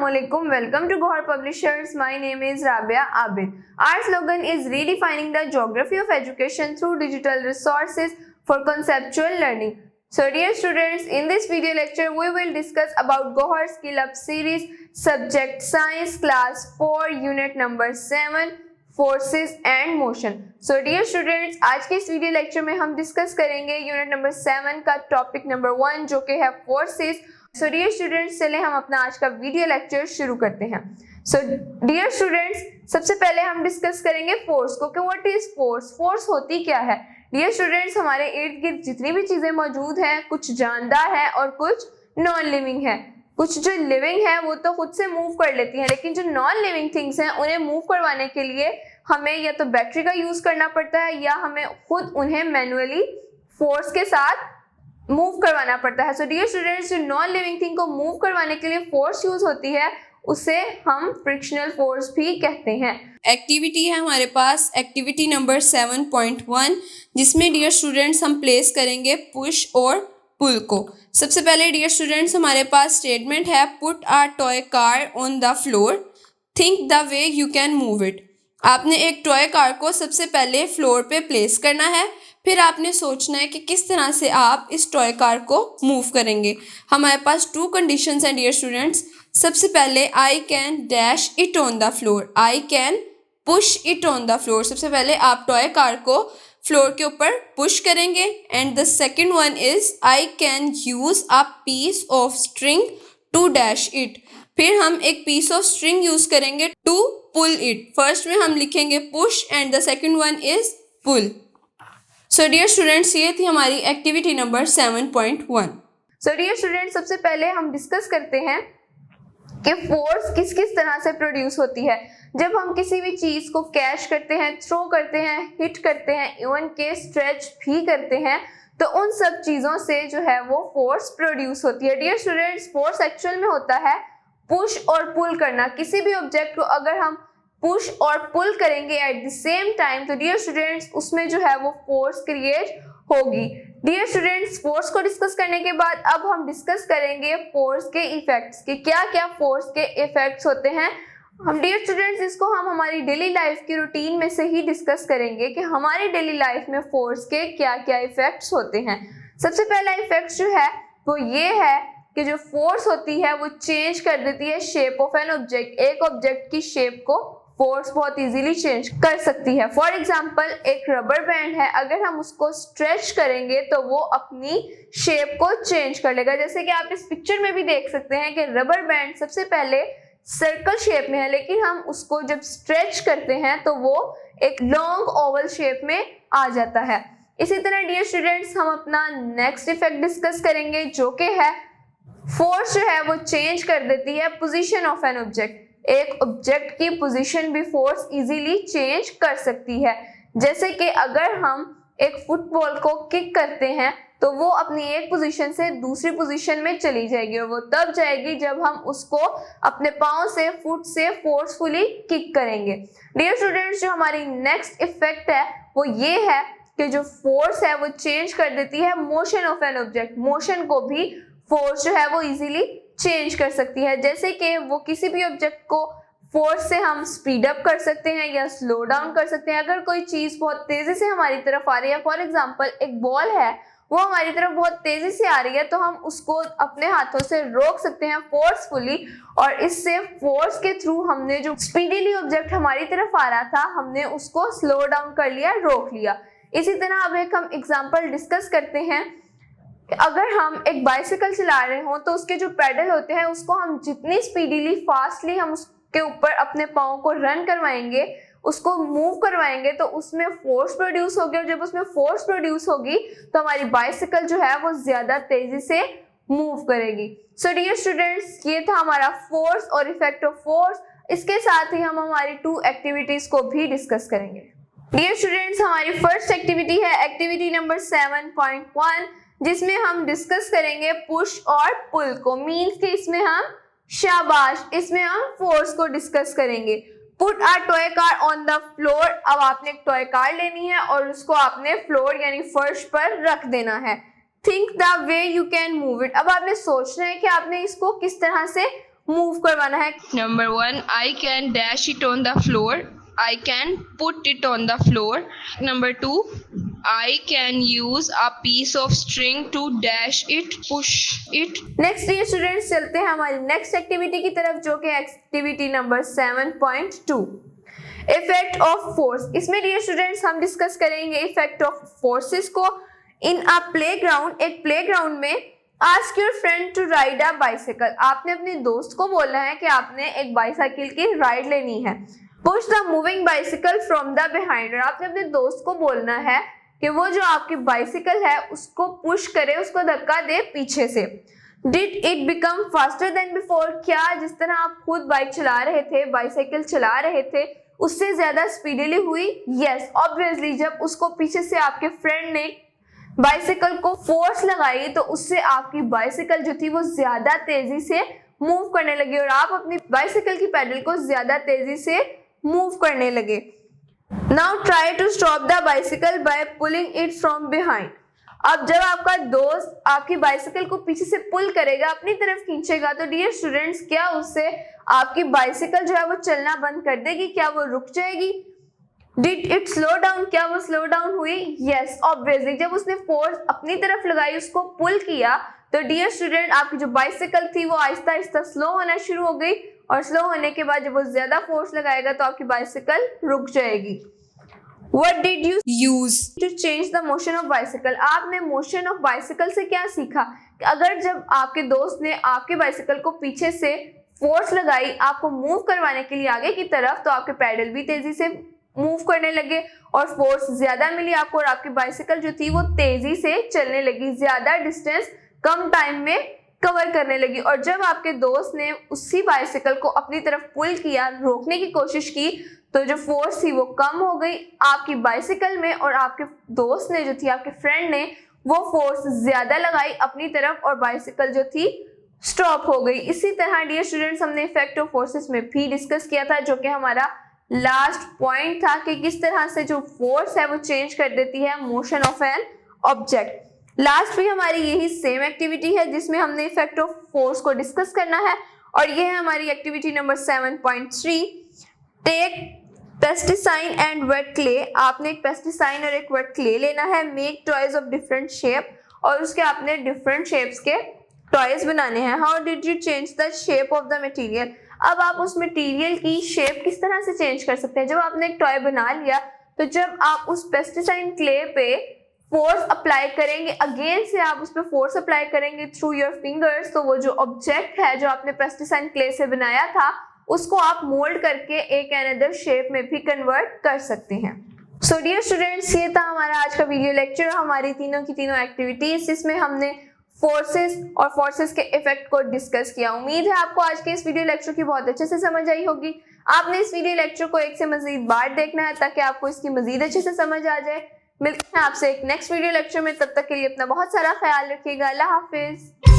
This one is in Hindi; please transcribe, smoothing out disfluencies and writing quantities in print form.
Assalamualaikum. Welcome to Gohar Publishers. My name is Rabia Abid. Our slogan is redefining the geography of education through digital resources for conceptual learning. So dear students, in this video lecture we will discuss about Gohar Skill Up series, subject Science, class 4, unit number 7, forces and motion. So dear students, आज के इस वीडियो लेक्चर में हम डिस्कस करेंगे यूनिट नंबर 7 का टॉपिक नंबर 1 जो कि है फोर्सेस. सो डियर स्टूडेंट्स, चले हम अपना आज का वीडियो लेक्चर शुरू करते हैं. सो डियर स्टूडेंट्स, सबसे पहले हम डिस्कस करेंगे फोर्स को कि व्हाट इज फोर्स. फोर्स होती क्या है. डियर स्टूडेंट्स, हमारे इर्द गिर्द जितनी भी चीजें मौजूद हैं, कुछ जानदार है और कुछ नॉन लिविंग है. कुछ जो लिविंग है वो तो खुद से मूव कर लेती हैं, लेकिन जो नॉन लिविंग थिंग्स हैं उन्हें मूव करवाने के लिए हमें या तो बैटरी का यूज करना पड़ता है या हमें खुद उन्हें मैन्युअली फोर्स के साथ मूव करवाना पड़ता है. सो डियर स्टूडेंट्स, जो नॉन लिविंग थिंग को मूव करवाने के लिए फोर्स यूज होती है उसे हम फ्रिक्शनल फोर्स भी कहते हैं. एक्टिविटी है हमारे पास, एक्टिविटी नंबर 7.1, जिसमें डियर स्टूडेंट्स हम प्लेस करेंगे पुश और पुल को. सबसे पहले डियर स्टूडेंट्स हमारे पास स्टेटमेंट है, put a toy car on the floor, think the way you can move it. आपने एक टॉय कार को सबसे पहले फ्लोर पे प्लेस करना है, फिर आपने सोचना है कि किस तरह से आप इस टॉय कार को मूव करेंगे. हमारे पास 2 कंडीशंस हैं डियर स्टूडेंट्स. सबसे पहले I can dash it on the floor, I can push it on the floor. सबसे पहले आप टॉय कार को फ्लोर के ऊपर पुश करेंगे. And the second one is I can use a piece of string to dash it. फिर हम एक पीस ऑफ स्ट्रिंग यूज करेंगे टू पुल इट. फर्स्ट में हम लिखेंगे push and the second one is pull. So dear students, ये थी हमारी activity number 7.1. So dear students, सबसे पहले हम डिस्कस करते हैं कि फोर्स किस किस तरह से प्रोड्यूस होती है. जब हम किसी भी चीज को कैच करते हैं, थ्रो करते हैं, हिट करते हैं, इवन के स्ट्रेच भी करते हैं, तो उन सब चीजों से जो है वो फोर्स प्रोड्यूस होती है. डियर स्टूडेंट्स, फोर्स एक्चुअल में होता है पुश और पुल करना. किसी भी ऑब्जेक्ट को अगर हम पुश और पुल करेंगे एट द सेम टाइम, तो डियर स्टूडेंट्स उसमें जो है वो फोर्स क्रिएट होगी. डियर स्टूडेंट्स, फोर्स को डिस्कस करने के बाद अब हम डिस्कस करेंगे फोर्स के इफेक्ट्स कि क्या क्या फोर्स के इफेक्ट्स होते हैं. हम डियर स्टूडेंट्स इसको हम हमारी डेली लाइफ की रूटीन में से ही डिस्कस करेंगे कि हमारी डेली लाइफ में फोर्स के क्या क्या इफेक्ट्स होते हैं. सबसे पहला इफेक्ट जो है वो ये है कि जो फोर्स होती है वो चेंज कर देती है शेप ऑफ एन ऑब्जेक्ट. एक ऑब्जेक्ट की शेप को फोर्स बहुत इजीली चेंज कर सकती है. फॉर एग्जांपल, एक रबर बैंड है, अगर हम उसको स्ट्रेच करेंगे तो वो अपनी शेप को चेंज कर लेगा. जैसे कि आप इस पिक्चर में भी देख सकते हैं कि रबर बैंड सबसे पहले सर्कल शेप में है, लेकिन हम उसको जब स्ट्रेच करते हैं तो वो एक लॉन्ग ओवल शेप में आ जाता है. इसी तरह डियर स्टूडेंट्स, हम अपना नेक्स्ट इफेक्ट डिस्कस करेंगे जो कि है फोर्स जो है वो चेंज कर देती है पोजीशन ऑफ एन ऑब्जेक्ट. एक ऑब्जेक्ट की पोजीशन भी फोर्स इजीली चेंज कर सकती है. जैसे कि अगर हम एक फुटबॉल को किक करते हैं तो वो अपनी एक पोजीशन से दूसरी पोजीशन में चली जाएगी, और वो तब जाएगी जब हम उसको अपने पांव से, फुट से फोर्सफुली किक करेंगे. डियर स्टूडेंट्स, जो हमारी नेक्स्ट इफेक्ट है वो ये है कि जो फोर्स है वो चेंज कर देती है motion of an object. Motion को भी फोर्स जो है वो इजीली चेंज कर सकती है. जैसे कि वो किसी भी ऑब्जेक्ट को फोर्स से हम स्पीड अप कर सकते हैं या स्लो डाउन कर सकते हैं. अगर कोई चीज बहुत तेजी से हमारी तरफ आ रही है, फॉर एग्जांपल एक बॉल है, वो हमारी तरफ बहुत तेजी से आ रही है, तो हम उसको अपने हाथों से रोक सकते हैं फोर्सफुली, और इससे फोर्स के थ्रू हमने जो स्पीडीली ऑब्जेक्ट हमारी तरफ आ रहा था हमने उसको स्लो डाउन कर लिया, रोक लिया. इसी तरह अब एक हम एग्जाम्पल डिस्कस करते हैं. अगर हम एक बाइसिकल चला रहे हो तो उसके जो पेडल होते हैं उसको हम जितनी स्पीडीली, फास्टली हम उसके ऊपर अपने पाँव को रन करवाएंगे, उसको मूव करवाएंगे, तो उसमें फोर्स प्रोड्यूस होगी, और जब उसमें फोर्स प्रोड्यूस होगी तो हमारी बाइसिकल जो है वो ज्यादा तेजी से मूव करेगी. सो डियर स्टूडेंट्स, ये था हमारा फोर्स और इफेक्ट ऑफ फोर्स. इसके साथ ही हम हमारी 2 एक्टिविटीज को भी डिस्कस करेंगे. डियर स्टूडेंट्स, हमारी फर्स्ट एक्टिविटी है एक्टिविटी नंबर 7.1, जिसमें हम डिस्कस करेंगे पुश और पुल को. मीन्स कि इसमें हम शाबाश, इसमें हम फोर्स को डिस्कस करेंगे. Put a toy car on the floor. अब आपने एक टॉय कार लेनी है और उसको आपने फ्लोर यानी फर्श पर रख देना है. Think the way you can move it. अब आपने सोचना है कि आपने इसको किस तरह से मूव करवाना है। Number 1, I can dash it on the floor. I can put it on the floor. Number 2, I can use a piece of string to dash it, push it. Next dear students चलते हैं हमारी नेक्स्ट एक्टिविटी की तरफ, जो कि activity number 7.2 effect of force. इसमें डियर स्टूडेंट्स हम डिस्कस करेंगे इफेक्ट ऑफ फोर्सेस को इन अ प्लेग्राउंड। एक प्लेग्राउंड में ask your friend to ride a bicycle. आपने अपने दोस्त को बोलना है कि आपने एक बाइसाइकिल की राइड लेनी है। Push the moving bicycle from the behind. और आपने अपने दोस्त को बोलना है कि वो जो आपकी बाइसाइकिल है उसको पुश करे, उसको धक्का दे पीछे से। Did it become faster than before. क्या जिस तरह आप खुद बाइक चला रहे थे, बाइसाइकिल चला रहे थे, उससे ज्यादा स्पीडीली हुई? Yes obviously. जब उसको पीछे से आपके फ्रेंड ने बाइसाइकिल को फोर्स लगाई तो उससे आपकी बाइसाइकिल जो थी वो ज्यादा तेजी से मूव करने लगी और आप अपनी बाइसाइकिल की पैडल को ज्यादा तेजी से मूव करने लगे। Now try to stop the bicycle by pulling it from behind. अब जब आपका दोस्त आपकी बाइसाइकिल को पीछे से पुल करेगा, अपनी तरफ खींचेगा, तो डियर स्टूडेंट्स क्या उससे आपकी बाइसाइकिल जो है वो चलना बंद कर देगी? क्या वो रुक जाएगी? Did it slow down. क्या वो स्लो डाउन हुई? Yes obviously. जब उसने फोर्स अपनी तरफ लगाई, उसको पुल किया, तो डियर स्टूडेंट आपकी जो बाइसाइकिल थी वो आहिस्ता आहिस्ता स्लो होना शुरू हो गई और स्लो होने के बाद जब वो ज्यादा फोर्स लगाएगा तो आपकी बाइसाइकिल रुक जाएगी। What did you Use. to change the motion of bicycle? आपने मोशन ऑफ बाइसाइकिल से क्या सीखा? कि अगर जब आपके दोस्त ने आपके बाइसाइकिल को पीछे से फोर्स लगाई आपको मूव करवाने के लिए आगे की तरफ, तो आपके पैडल भी तेजी से मूव करने लगे और फोर्स ज्यादा मिली आपको और आपकी बाइसाइकिल जो थी वो तेजी से चलने लगी, ज्यादा डिस्टेंस कम टाइम में कवर करने लगी। और जब आपके दोस्त ने उसी बाइसाइकिल को अपनी तरफ पुल किया, रोकने की कोशिश की, तो जो फोर्स थी वो कम हो गई आपकी बाइसाइकिल में और आपके दोस्त ने जो थी, आपके फ्रेंड ने वो फोर्स ज्यादा लगाई अपनी तरफ और बाइसाइकिल जो थी स्टॉप हो गई। इसी तरह डियर स्टूडेंट्स हमने इफेक्ट ऑफ फोर्सेस में भी डिस्कस किया था, जो कि हमारा लास्ट पॉइंट था कि किस तरह से जो फोर्स है वो चेंज कर देती है motion of an object. Last भी हमारी यही सेम एक्टिविटी है जिसमें हमने इफेक्ट ऑफ फोर्स को डिस्कस करना है और ये है हमारी activity number 7.3 take pesticide and wet clay. आपने एक पेस्टिसाइड और एक वेट क्ले लेना है। Make toys of different shape, और उसके आपने डिफरेंट शेप्स के टॉयज बनाने हैं। How did you change the shape of the material. अब आप उस मटेरियल की शेप किस तरह से चेंज कर सकते हैं? जब आपने एक टॉय बना लिया तो जब आप उस पेस्टिसाइड क्ले पे फोर्स अप्लाई करेंगे, अगेन से आप उस पर फोर्स अप्लाई करेंगे थ्रू योर फिंगर्स, तो वो जो ऑब्जेक्ट है जो आपने पेस्टिसाइड क्ले से बनाया था उसको आप मोल्ड करके एक अनदर शेप में भी कन्वर्ट कर सकते हैं। सो डियर स्टूडेंट्स, ये था हमारा आज का वीडियो लेक्चर, हमारी तीनों की तीनों एक्टिविटीज जिसमें हमने फोर्सेस और फोर्सेस के इफेक्ट को डिस्कस किया। उम्मीद है आपको आज के इस वीडियो लेक्चर की बहुत अच्छे से समझ आई होगी। आपने इस वीडियो लेक्चर को एक से मजीद बार देखना है ताकि आपको इसकी मजीद अच्छे से समझ आ जाए। मिलते हैं आपसे एक नेक्स्ट वीडियो लेक्चर में, तब तक के लिए अपना बहुत सारा ख्याल रखिएगा। अल्लाह हाफिज।